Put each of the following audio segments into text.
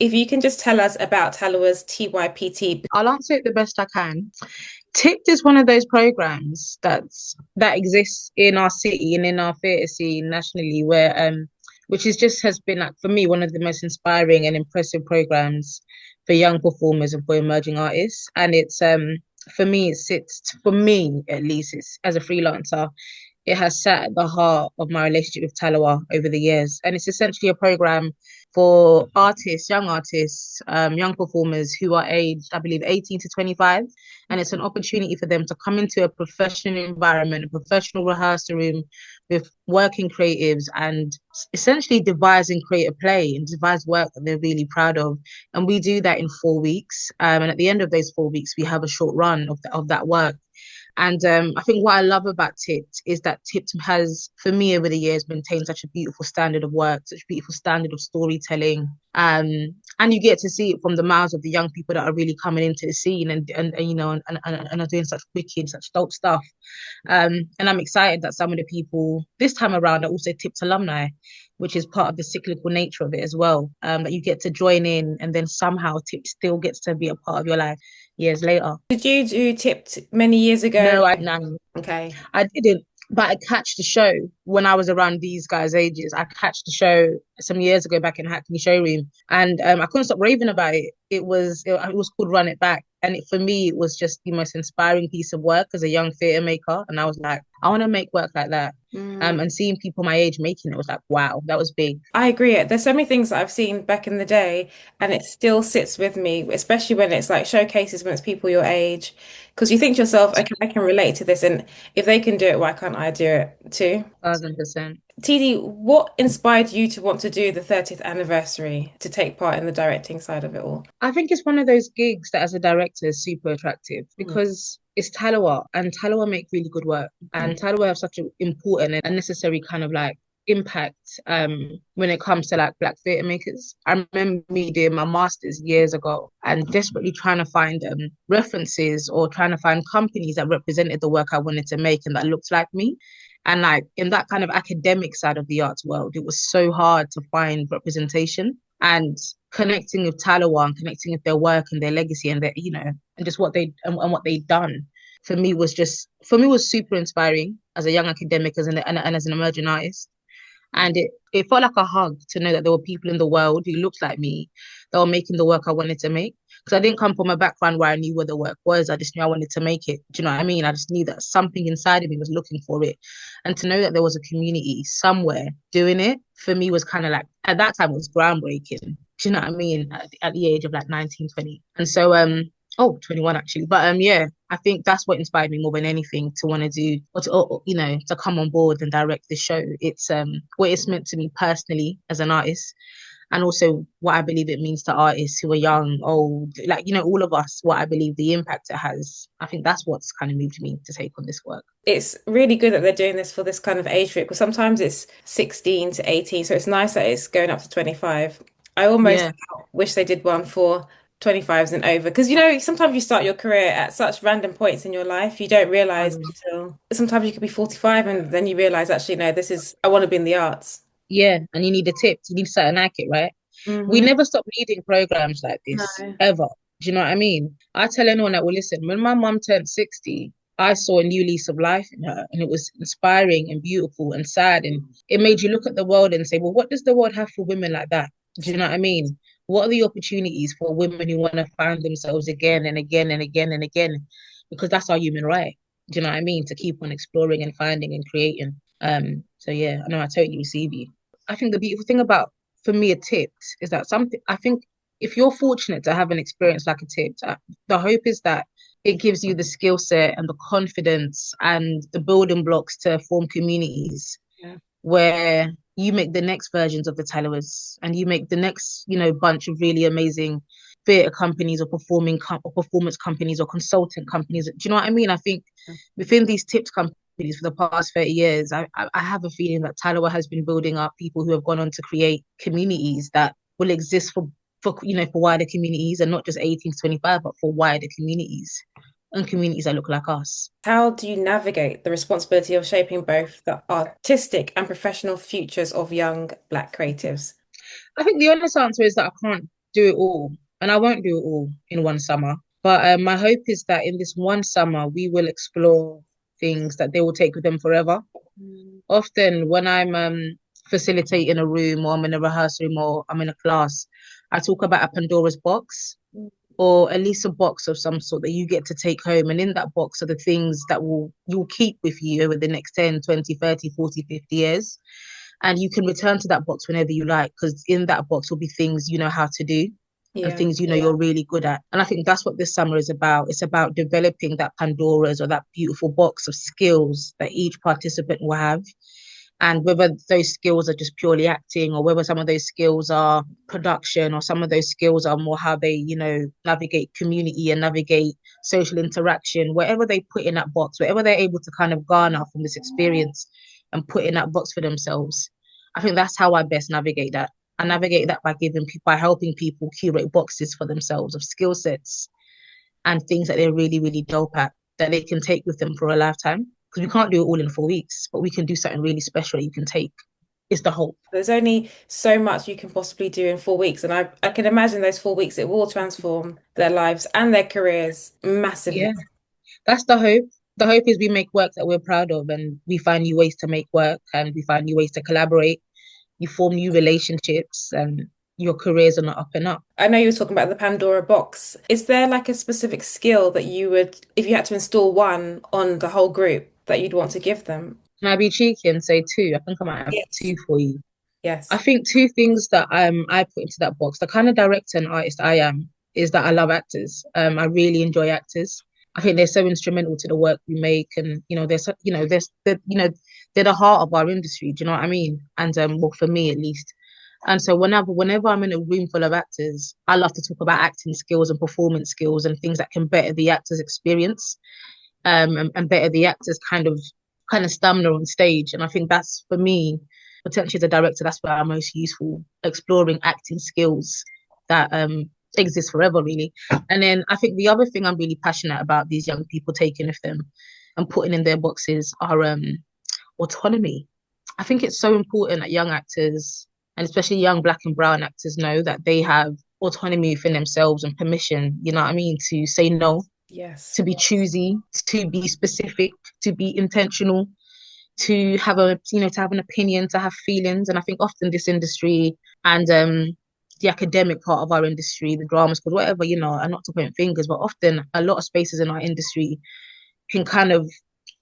If you can just tell us about Talawa's TYPT. I'll answer it the best I can. TIPT is one of those programs that exists in our city and in our theatre scene nationally, where which is just has been like for me one of the most inspiring and impressive programs for young performers and for emerging artists. And it's for me it sits for me at least it's as a freelancer, it has sat at the heart of my relationship with Talawa over the years. And it's essentially a program for artists, young performers who are aged, I believe, 18 to 25. And it's an opportunity for them to come into a professional environment, a professional rehearsal room with working creatives and essentially devise and create a play and devise work that they're really proud of. And we do that in 4 weeks. And at the end of those 4 weeks, we have a short run of that work. And I think what I love about TIPT is that TIPT has, for me over the years, maintained such a beautiful standard of work, such a beautiful standard of storytelling. And you get to see it from the mouths of the young people that are really coming into the scene and you know and are doing such wicked, such dope stuff. And I'm excited that some of the people this time around are also TIPT alumni, which is part of the cyclical nature of it as well. That you get to join in and then somehow TIPT still gets to be a part of your life years later. Did you do Tipped many years ago? No, Okay. I didn't, but I catched the show when I was around these guys' ages. I catched the show some years ago back in Hackney Showroom, and I couldn't stop raving about it. It was called Run It Back, and for me, it was just the most inspiring piece of work as a young theatre maker. And I was like, I want to make work like that. Mm. And seeing people my age making it was like, wow, that was big. I agree. There's so many things that I've seen back in the day, and it still sits with me, especially when it's like showcases when it's people your age. Because you think to yourself, okay, I can relate to this, and if they can do it, why can't I do it too? 1,000%. TD, what inspired you to want to do the 30th anniversary to take part in the directing side of it all? I think it's one of those gigs that as a director is super attractive Mm. because it's Talawa and Talawa make really good work and Talawa have such an important and necessary kind of like impact when it comes to like black theatre makers. I remember me doing my masters years ago and desperately trying to find references or trying to find companies that represented the work I wanted to make and that looked like me. And like in that kind of academic side of the arts world, it was so hard to find representation and connecting with Talawa and connecting with their work and their legacy and their, you know, and just what they and what they'd done for me was super inspiring as a young academic and as an emerging artist. And it felt like a hug to know that there were people in the world who looked like me that were making the work I wanted to make. Because I didn't come from a background where I knew where the work was. I just knew I wanted to make it. Do you know what I mean? I just knew that something inside of me was looking for it. And to know that there was a community somewhere doing it for me was kind of like, at that time, it was groundbreaking. Do you know what I mean? At the age of like 19, 20. And so, oh, 21 actually. But yeah, I think that's what inspired me more than anything to want to do or you know, to come on board and direct the show. It's what it's meant to me personally as an artist and also what I believe it means to artists who are young, old, like, you know, all of us, what I believe the impact it has. I think that's what's kind of moved me to take on this work. It's really good that they're doing this for this kind of age group because sometimes it's 16 to 18, so it's nice that it's going up to 25. I almost Yeah. wish they did one for 25s and over because you know sometimes you start your career at such random points in your life you don't realize Um, until sometimes you could be 45 and then you realize actually no, this is I want to be in the arts. yeah. And you need a tip. You need something like it, right? We Hmm. never stop needing programs like No. this, ever. Do you know what I mean? I tell anyone that will listen, when my mum turned 60, I saw a new lease of life in her, and it was inspiring and beautiful and sad. And it made you look at the world and say, well, what does the world have for women like that? Do you know what I mean? What are the opportunities for women who want to find themselves again and again and again and again? Because that's our human right. Do you know what I mean? To keep on exploring and finding and creating. So yeah, I know I totally receive you. I think the beautiful thing about for me a tip is that something I think if you're fortunate to have an experience like a tip, the hope is that it gives you the skill set and the confidence and the building blocks to form communities Yeah. where you make the next versions of the Tellers and you make the next, you know, bunch of really amazing theatre companies or or performance companies or consultant companies. Do you know what I mean? I think within these tips companies for the past 30 years, I have a feeling that Talawa has been building up people who have gone on to create communities that will exist for you know for wider communities and not just 18 to 25, but for wider communities and communities that look like us. How do you navigate the responsibility of shaping both the artistic and professional futures of young Black creatives? I think the honest answer is that I can't. do it all, and I won't do it all in one summer. But my hope is that in this one summer, we will explore things that they will take with them forever. Mm. Often, when I'm facilitating a room, or I'm in a rehearsal room, or I'm in a class, I talk about a Pandora's box, or at least a box of some sort that you get to take home. And in that box are the things that will you'll keep with you over the next 10, 20, 30, 40, 50 years. And you can return to that box whenever you like, because in that box will be things you know how to do and Yeah. things you know you're really good at. And I think that's what this summer is about. It's about developing that Pandora's, or that beautiful box of skills that each participant will have. And whether those skills are just purely acting, or whether some of those skills are production, or some of those skills are more how they, navigate community and navigate social interaction, whatever they put in that box, whatever they're able to kind of garner from this experience and put in that box for themselves. I think that's how I best navigate that. I navigate that by by helping people curate boxes for themselves of skill sets and things that they're really, really dope at that they can take with them for a lifetime. Because we can't do it all in 4 weeks, but we can do something really special that you can take. It's the hope. There's only so much you can possibly do in 4 weeks, and I can imagine those 4 weeks it will transform their lives and their careers massively. Yeah, that's the hope. The hope is we make work that we're proud of, and we find new ways to make work, and we find new ways to collaborate. You form new relationships, and your careers are not up and up. I know you were talking about the Pandora box. Is there like a specific skill that you would, if you had to install one on the whole group, that you'd want to give them? Can I be cheeky and say two? I think I might have Yes. two for you. I Yes. think two things that I put into that box, the kind of director and artist I am, is that I love actors. I really enjoy actors. I think they're so instrumental to the work we make, and they're so, they're the heart of our industry. Do you know what I mean? And well, for me at least. And so whenever I'm in a room full of actors, I love to talk about acting skills and performance skills and things that can better the actor's experience, and better the actor's kind of stamina on stage. And I think that's for me, potentially as a director, that's where I'm most useful, exploring acting skills that exist forever, really. And then I think the other thing I'm really passionate about these young people taking with them and putting in their boxes are autonomy. I think it's so important that young actors, and especially young black and brown actors, know that they have autonomy within themselves and permission, you know what I mean, to say no, Yes. to be choosy, to be specific, to be intentional, to have an opinion, to have feelings. And I think often this industry and the academic part of our industry, the drama schools, whatever, are not to point fingers, but often a lot of spaces in our industry can kind of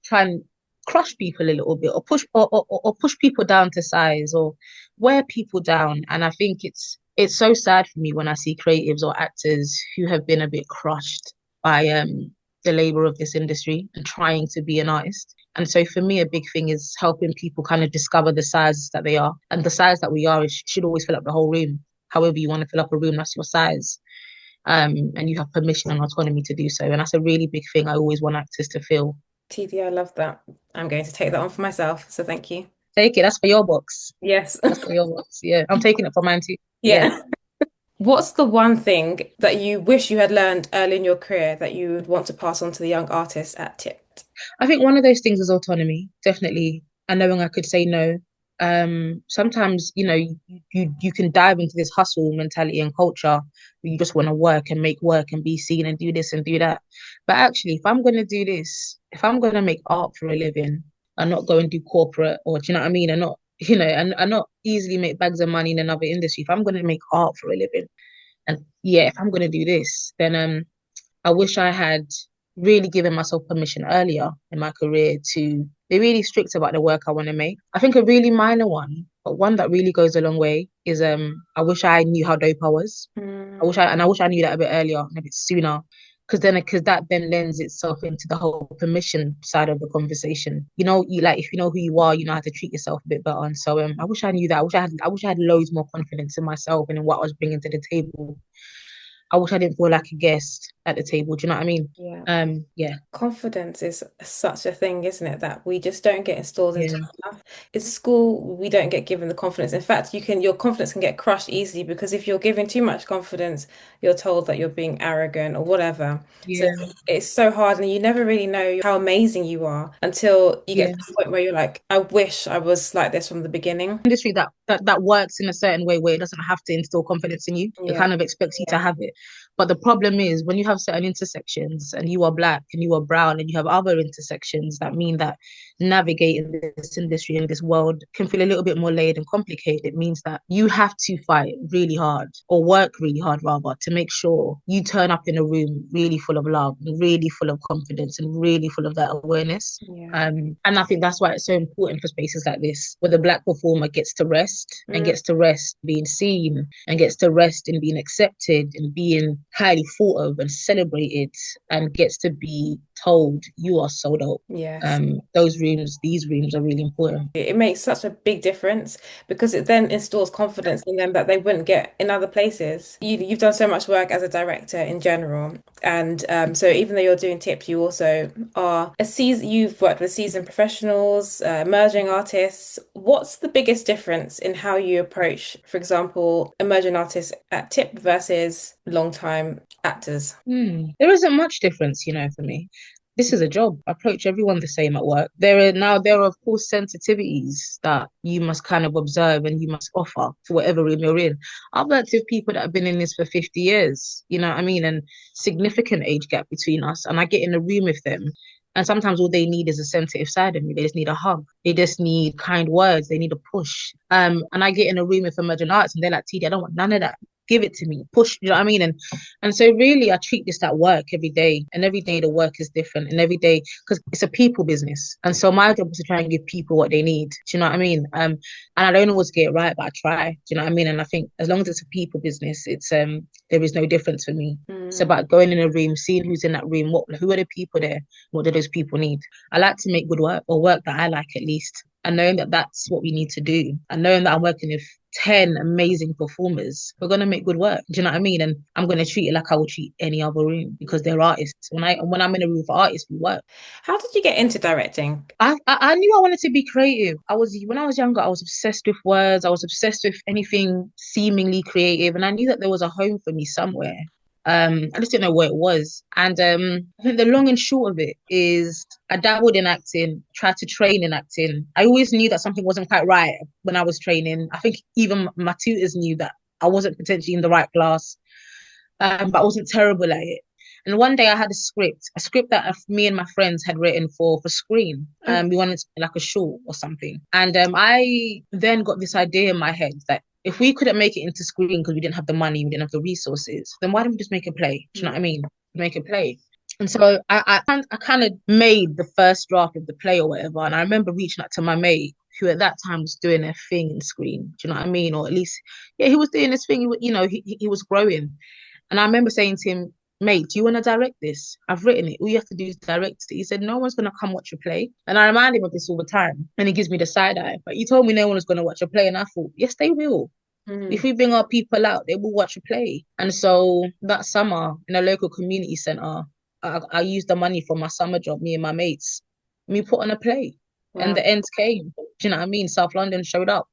try and crush people a little bit, or or push people down to size, or wear people down. And I think it's so sad for me when I see creatives or actors who have been a bit crushed by the labor of this industry and trying to be an artist. And so for me, a big thing is helping people kind of discover the size that they are. And the size that we are should always fill up the whole room. However you want to fill up a room, that's your size. And you have permission and autonomy to do so. And that's a really big thing I always want actors to feel. TD, I love that. I'm going to take that on for myself. So thank you. Take it. That's for your box. Yes. That's for your box. Yeah. I'm taking it for mine too. Yeah. Yeah. What's the one thing that you wish you had learned early in your career that you would want to pass on to the young artists at TIPT? I think one of those things is autonomy, definitely. And knowing I could say no. Sometimes, you can dive into this hustle mentality and culture where you just want to work and make work and be seen and do this and do that. But actually, if I'm gonna do this, if I'm gonna make art for a living and not go and do corporate, or do you know what I mean? And not, and not easily make bags of money in another industry. If I'm gonna make art for a living, and yeah, if I'm gonna do this, then I wish I had really given myself permission earlier in my career to be really strict about the work I want to make. I think a really minor one, but one that really goes a long way is I wish I knew how dope I was. Mm, I wish I knew that a bit earlier and a bit sooner. Because that then lends itself into the whole permission side of the conversation. You like, if you know who you are, you know how to treat yourself a bit better. And so I wish I knew that. I wish I had loads more confidence in myself and in what I was bringing to the table. I wish I didn't feel like a guest at the table. Do you know what I mean? Yeah. Yeah, Confidence is such a thing, isn't it? That we just don't get installed into yeah, enough. In school, we don't get given the confidence. In fact, your confidence can get crushed easily because if you're given too much confidence, you're told that you're being arrogant or whatever. So yeah, it's so hard, and you never really know how amazing you are until you get yeah. to the point where you're like, I wish I was like this from the beginning. Industry that works in a certain way where it doesn't have to instill confidence in you. It Yeah. kind of expects you to have it. But the problem is when you have certain intersections and you are black and you are brown and you have other intersections that mean that navigating this industry and this world can feel a little bit more layered and complicated. It means that you have to fight really hard or work really hard rather to make sure you turn up in a room really full of love and really full of confidence and really full of that awareness. Yeah. And I think that's why it's so important for spaces like this, where the Black performer gets to rest and Mm, gets to rest being seen and gets to rest in being accepted and being highly thought of and celebrated and gets to be told you are so dope. yes. These rooms are really important. It makes such a big difference because it then installs confidence in them that they wouldn't get in other places. You've done so much work as a director in general, and so even though you're doing tips, you also are a season. You've worked with seasoned professionals, emerging artists. What's the biggest difference in how you approach, for example, emerging artists at tip versus long-time actors? There isn't much difference, for me. This is a job. I approach everyone the same at work. There are of course sensitivities that you must kind of observe and you must offer to whatever room you're in. I've worked with people that have been in this for 50 years, you know what I mean? And significant age gap between us. And I get in a room with them. And sometimes all they need is a sensitive side of me. They just need a hug. They just need kind words. They need a push. And I get in a room with emerging arts and they're like, TD, I don't want none of that. Give it to me. Push, you know what I mean? And so really I treat this at work every day. And every day the work is different. And every day, because it's a people business. And so my job is to try and give people what they need. Do you know what I mean? And I don't always get it right, but I try. Do you know what I mean? And I think as long as it's a people business, it's there is no difference for me. It's Mm. about going in a room, seeing who's in that room, who are the people there, what do those people need. I like to make good work or work that I like at least. And knowing that that's what we need to do, and knowing that I'm working with 10 amazing performers, we're going to make good work. Do you know what I mean? And I'm going to treat it like I would treat any other room because they're artists. When I'm in a room for artists, we work. How did you get into directing? I knew I wanted to be creative. When I was younger, I was obsessed with words. I was obsessed with anything seemingly creative, and I knew that there was a home for me somewhere. I just didn't know where it was. And I think the long and short of it is I dabbled in acting, tried to train in acting. I always knew that something wasn't quite right when I was training. I think even my tutors knew that I wasn't potentially in the right class, but I wasn't terrible at it. And one day I had a script that me and my friends had written for screen. Okay. We wanted to be like a short or something. And I then got this idea in my head that if we couldn't make it into screen because we didn't have the money, we didn't have the resources, then why don't we just make a play? Do you know what I mean? Make a play. And so I kind of made the first draft of the play or whatever. And I remember reaching out to my mate who at that time was doing a thing in screen. Do you know what I mean? Or at least, yeah, he was doing this thing. He was growing. And I remember saying to him, mate, do you want to direct this? I've written it. All you have to do is direct it. He said, no one's going to come watch your play. And I remind him of this all the time. And he gives me the side eye. But he told me no one was going to watch a play. And I thought, yes, they will. If Mm. we bring our people out, they will watch a play. And so that summer in a local community centre, I used the money from my summer job, me and my mates. And we put on a play. And Wow. the ends came. Do you know what I mean? South London showed up.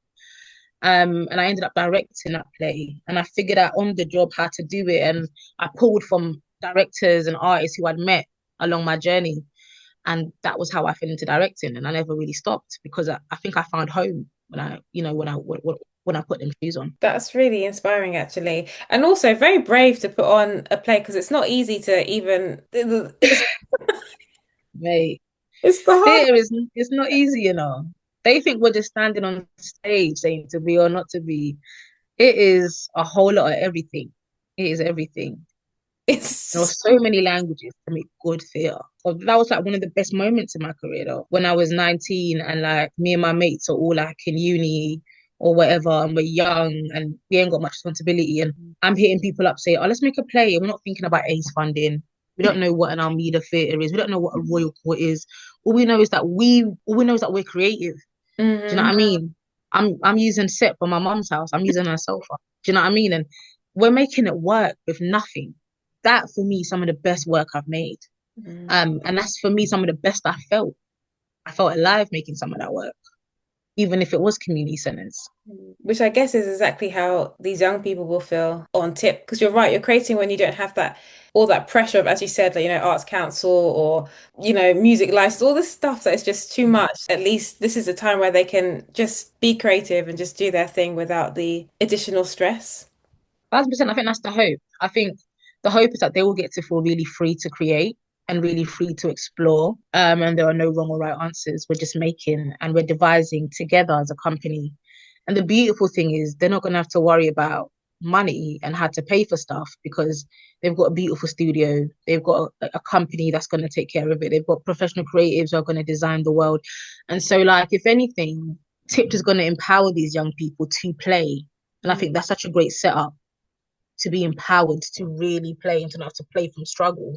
And I ended up directing that play. And I figured out on the job how to do it. And I pulled from directors and artists who I'd met along my journey. And that was how I fell into directing. And I never really stopped because I think I found home when I put them shoes on. That's really inspiring, actually. And also very brave to put on a play because it's not easy to even, Mate, it's the hard. theater is not easy, you know. They think we're just standing on stage saying to be or not to be. It is a whole lot of everything. It is everything. There are It's so many languages to make good theatre. So that was like one of the best moments in my career though. When I was 19 and like me and my mates are all like in uni or whatever and we're young and we ain't got much responsibility and I'm hitting people up saying, oh, let's make a play. And we're not thinking about ACE funding. We don't know what an Almeida theatre is. We don't know what a Royal Court is. All we know is that we're creative. Do you know Mhm. what I mean? I'm using set for my mum's house. I'm using her sofa. Do you know what I mean? And we're making it work with nothing. That for me, some of the best work I've made. Mm. And that's for me some of the best I felt. I felt alive making some of that work, even if it was community centers. Which I guess is exactly how these young people will feel on tip. Because you're right, you're creating when you don't have that all that pressure of, as you said, like, Arts Council or, music license, all this stuff that is just too much. At least this is a time where they can just be creative and just do their thing without the additional stress. 1,000%, I think that's the hope. I think the hope is that they will get to feel really free to create and really free to explore. And there are no wrong or right answers. We're just making and we're devising together as a company. And the beautiful thing is they're not going to have to worry about money and how to pay for stuff because they've got a beautiful studio. They've got a company that's going to take care of it. They've got professional creatives who are going to design the world. And so, like, if anything, Tipped is going to empower these young people to play. And I think that's such a great setup to be empowered to really play and to not have to play from struggle.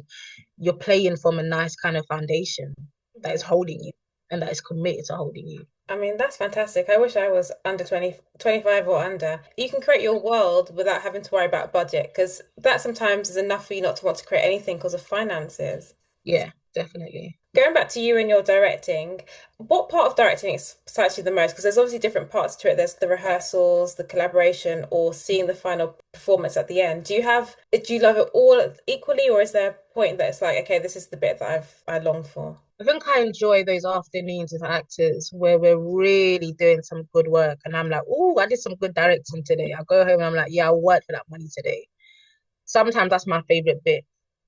You're playing from a nice kind of foundation that is holding you and that is committed to holding you. I mean, that's fantastic. I wish I was under 20, 25 or under. You can create your world without having to worry about budget because that sometimes is enough for you not to want to create anything because of finances. Yeah, definitely. Going back to you and your directing, what part of directing excites you the most? Because there's obviously different parts to it. There's the rehearsals, the collaboration, or seeing the final performance at the end. Do you love it all equally, or is there a point that it's like, okay, this is the bit that I long for? I think I enjoy those afternoons with actors where we're really doing some good work. And I'm like, oh, I did some good directing today. I go home and I'm like, yeah, I worked for that money today. Sometimes that's my favorite bit,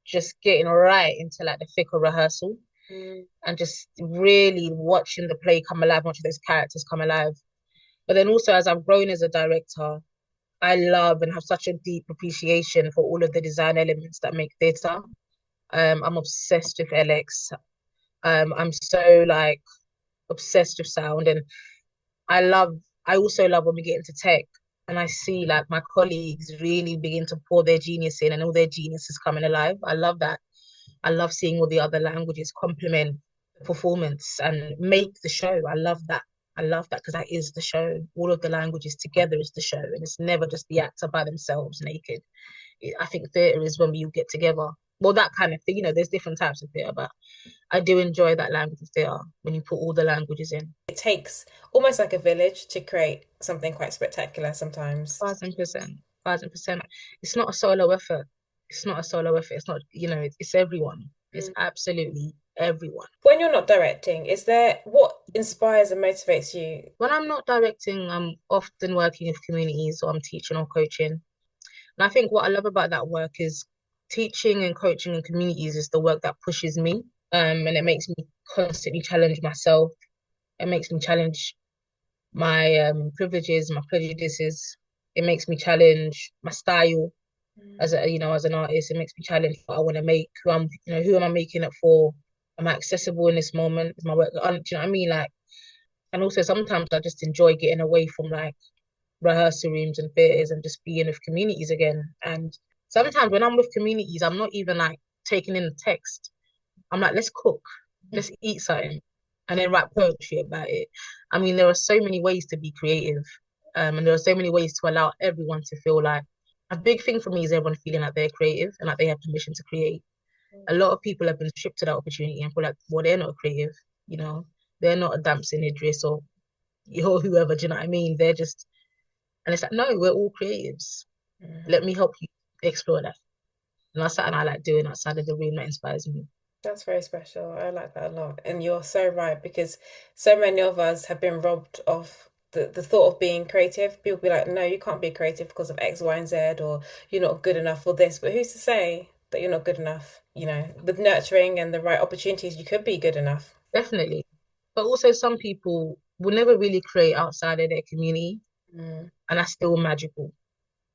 just getting right into like the thick of rehearsal Mm. and just really watching the play come alive, watching those characters come alive. But then also, as I've grown as a director, I love and have such a deep appreciation for all of the design elements that make theatre. I'm obsessed with LX. I'm so like obsessed with sound, and I love. I also love when we get into tech, and I see like my colleagues really begin to pour their genius in, and all their genius is coming alive. I love that. I love seeing all the other languages complement the performance and make the show. I love that. I love that because that is the show. All of the languages together is the show, and it's never just the actor by themselves naked. I think theatre is when you get together. Well, that kind of thing. There's different types of theatre, but I do enjoy that language of theatre when you put all the languages in. It takes almost like a village to create something quite spectacular sometimes. 1,000%, 1,000%. It's not a solo effort. It's not a solo effort. It's not, it's everyone. It's Mm. absolutely everyone. When you're not directing, is there what inspires and motivates you? When I'm not directing, I'm often working with communities or I'm teaching or coaching. And I think what I love about that work is teaching and coaching in communities is the work that pushes me. And it makes me constantly challenge myself. It makes me challenge my privileges, my prejudices. It makes me challenge my style as as an artist. It makes me challenge what I want to make. Who am I making it for? Am I accessible in this moment? Is my work? Do you know what I mean? Like, and also sometimes I just enjoy getting away from like rehearsal rooms and theatres and just being with communities again. And sometimes when I'm with communities, I'm not even like taking in the text. I'm like, let's cook, let's eat something, and then write poetry about it. I mean, there are so many ways to be creative, and there are so many ways to allow everyone to feel like a big thing for me is everyone feeling like they're creative and like they have permission to create. A lot of people have been stripped of that opportunity and feel like, well, they're not creative, you know, they're not a Damson Idris or whoever. Do you know what I mean? They're just, and it's like, no, we're all creatives. Let me help you explore that. And that's something I like doing outside of the room that inspires me. That's very special. I like that a lot. And you're so right because so many of us have been robbed of the thought of being creative. People be like, no, you can't be creative because of X, Y, and Z, or you're not good enough for this. But who's to say that you're not good enough? With nurturing and the right opportunities, you could be good enough. Definitely. But also some people will never really create outside of their community, Mm, and that's still magical.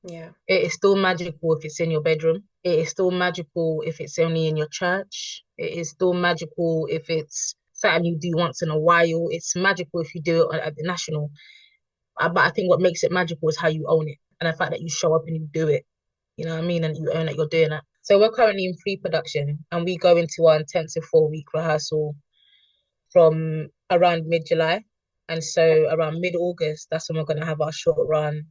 yeah. It is still magical if it's in your bedroom. It is still magical if it's only in your church. It is still magical if it's something you do once in a while. It's magical if you do it at the national. But I think what makes it magical is how you own it and the fact that you show up and you do it. You know what I mean? And you own that you're doing it. So we're currently in pre-production and we go into our intensive 4-week rehearsal from around mid-July. And so around mid-August, that's when we're going to have our short run.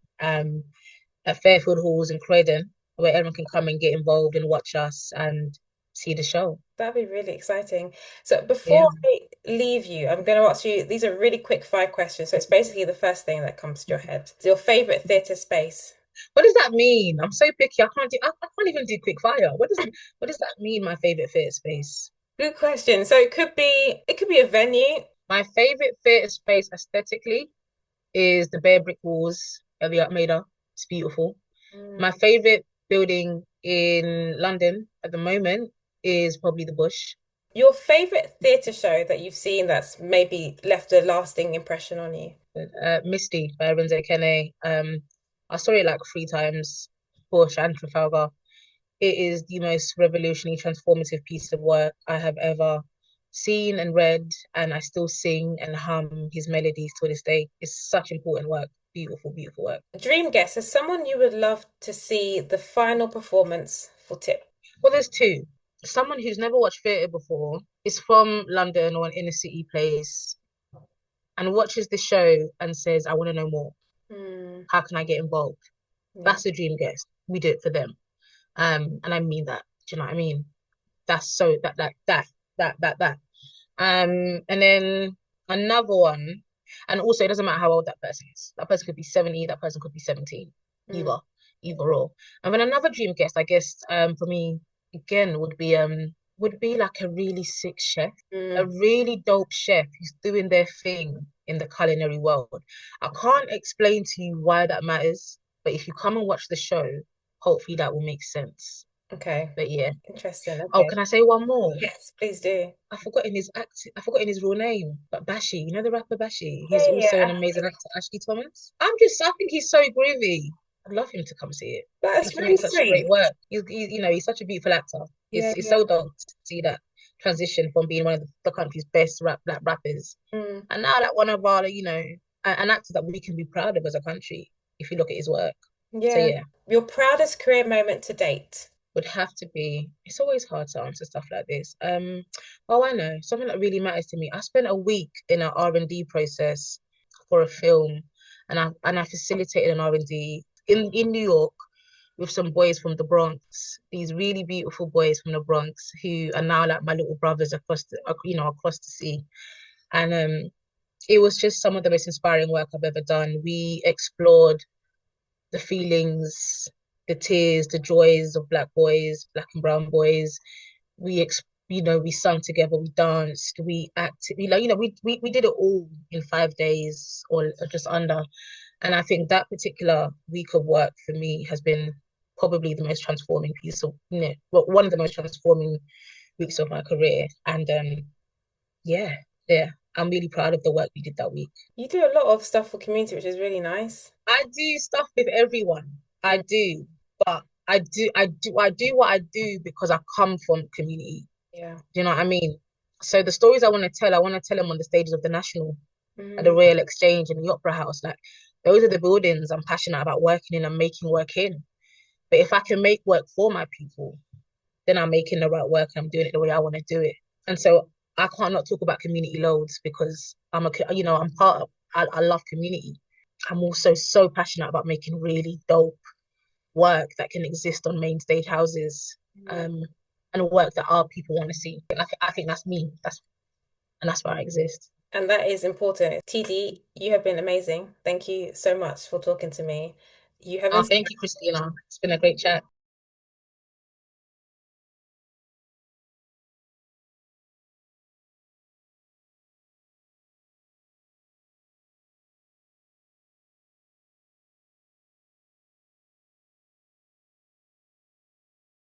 at Fairfield Halls in Croydon, where everyone can come and get involved and watch us and see the show. That'd be really exciting. So Yeah. before I leave you, I'm going to ask you, these are really quick fire questions. So it's basically the first thing that comes to your head. It's your favorite theatre space. What does that mean? I'm so picky. I can't even do quick fire. What does that mean, my favorite theatre space? Good question. So it could be a venue. My favorite theatre space aesthetically is the bare brick walls of the Almeida. It's beautiful. Mm. My favorite building in London at the moment is probably the Bush. Your favorite theatre show that you've seen that's maybe left a lasting impression on you. Misty by Renzo Kene. I saw it like 3 times, Bush and Trafalgar. It is the most revolutionary, transformative piece of work I have ever seen and read, and I still sing and hum his melodies to this day. It's such important work. Beautiful, beautiful work. Dream guest is someone you would love to see the final performance for Tip. Well, there's two. Someone who's never watched theatre before is from London or an inner city place and watches the show and says, I want to know more. Hmm. How can I get involved? Yeah. That's a dream guest. We do it for them. And I mean that. Do you know what I mean? That's so that. And then another one, and also it doesn't matter how old that person is. That person could be 70, that person could be 17, Mm. either, either or. And then another dream guest, I guess, for me, again, would be like a really sick chef, a Mm. really dope chef who's doing their thing in the culinary world. I can't explain to you why that matters, but if you come and watch the show, hopefully that will make sense. Okay. But yeah. Interesting. Oh, Okay. can I say one more? Yes, please do. I forgotten his real name, but Bashi, you know the rapper Bashi. Yeah, He's yeah, also an amazing Ashley. actor, Ashley Thomas. I think he's so groovy. I'd love him to come see it. I think That's he really makes such great sweet. work. He's such a beautiful actor. Yeah, It's yeah. so dope to see that transition from being one of the country's best black rappers, Mm. and now that one of our, an actor that we can be proud of as a country, if you look at his work. So Yeah. yeah. Your proudest career moment to date. Would have to be, it's always hard to answer stuff like this. Oh, I know, something that really matters to me. I spent a week in an R&D process for a film, and I facilitated an R&D in New York with some boys from the Bronx, these really beautiful boys from the Bronx who are now like my little brothers across the sea. And it was just some of the most inspiring work I've ever done. We explored the feelings, the tears, the joys of black boys, black and brown boys. We sung together, we danced, we acted, we did it all in 5 days or just under. And I think that particular week of work for me has been probably the most transforming piece of, well, one of the most transforming weeks of my career. And yeah, yeah, I'm really proud of the work we did that week. You do a lot of stuff for community, which is really nice. I do stuff with everyone. I Mm. do, but I do what I do because I come from community. Yeah. Do you know what I mean? So the stories I want to tell them on the stages of the National, at the Mm. Royal Exchange and the Opera House. Like those are the buildings I'm passionate about working in and making work in. But if I can make work for my people, then I'm making the right work and I'm doing it the way I want to do it. And so I can't not talk about community loads because I'm part of, I love community. I'm also so passionate about making really dope work that can exist on main stage houses, Mm. um, and work that our people want to see. I think that's me. That's why I exist. And that is important. TD, you have been amazing. Thank you so much for talking to me. You have Oh, inspired thank you, Christina. It's been a great chat.